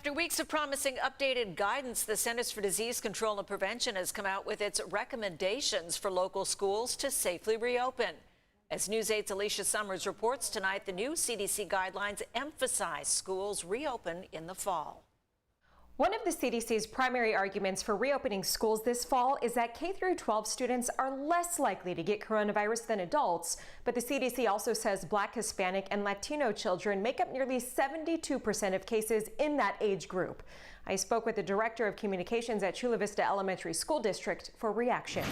After weeks of promising updated guidance, the Centers for Disease Control and Prevention has come out with its recommendations for local schools to safely reopen. As News 8's Alicia Summers reports tonight, the new CDC guidelines emphasize schools reopen in the fall. One of the CDC's primary arguments for reopening schools this fall is that K-12 students are less likely to get coronavirus than adults, but the CDC also says Black, Hispanic, and Latino children make up nearly 72% of cases in that age group. I spoke with the director of communications at Chula Vista Elementary School District for reaction.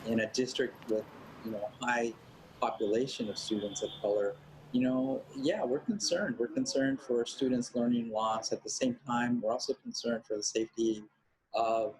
In a district with, high population of students of color, yeah, we're concerned. We're concerned for students' learning loss. At the same time, we're also concerned for the safety of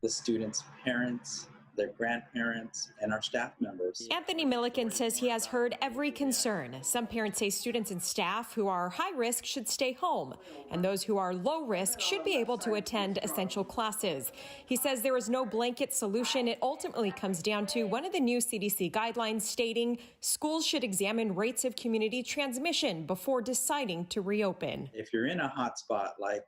the students' parents, their grandparents, and our staff members. Anthony Milliken says he has heard every concern. Some parents say students and staff who are high risk should stay home, and those who are low risk should be able to attend essential classes. He says there is no blanket solution. It ultimately comes down to one of the new CDC guidelines stating schools should examine rates of community transmission before deciding to reopen. If you're in a hot spot like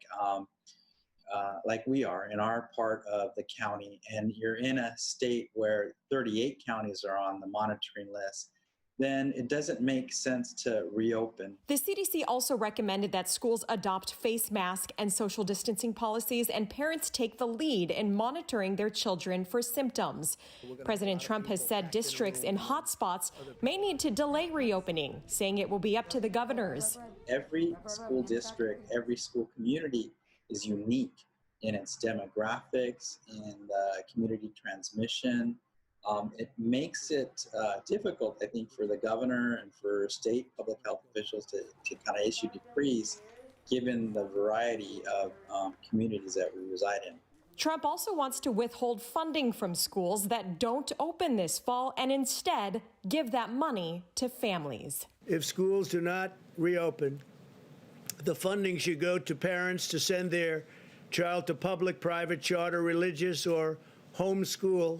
we are in our part of the county, and you're in a state where 38 counties are on the monitoring list, then it doesn't make sense to reopen. The CDC also recommended that schools adopt face mask and social distancing policies, and parents take the lead in monitoring their children for symptoms. President Trump has said districts in hot spots may need to delay reopening, saying it will be up to the governors. Every school district, every school community is unique in its demographics and community transmission. It makes it difficult, I think, for the governor and for state public health officials to kind of issue decrees, given the variety of communities that we reside in. Trump also wants to withhold funding from schools that don't open this fall and instead give that money to families. If schools do not reopen, the funding should go to parents to send their child to public, private, charter, religious, or homeschool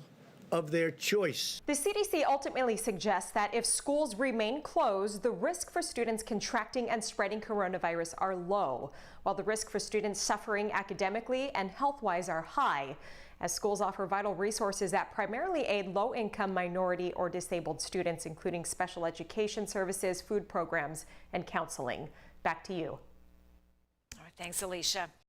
of their choice. The CDC ultimately suggests that if schools remain closed, the risk for students contracting and spreading coronavirus are low, while the risk for students suffering academically and health-wise are high, as schools offer vital resources that primarily aid low-income, minority, or disabled students, including special education services, food programs, and counseling. Back to you. All right, thanks, Alicia.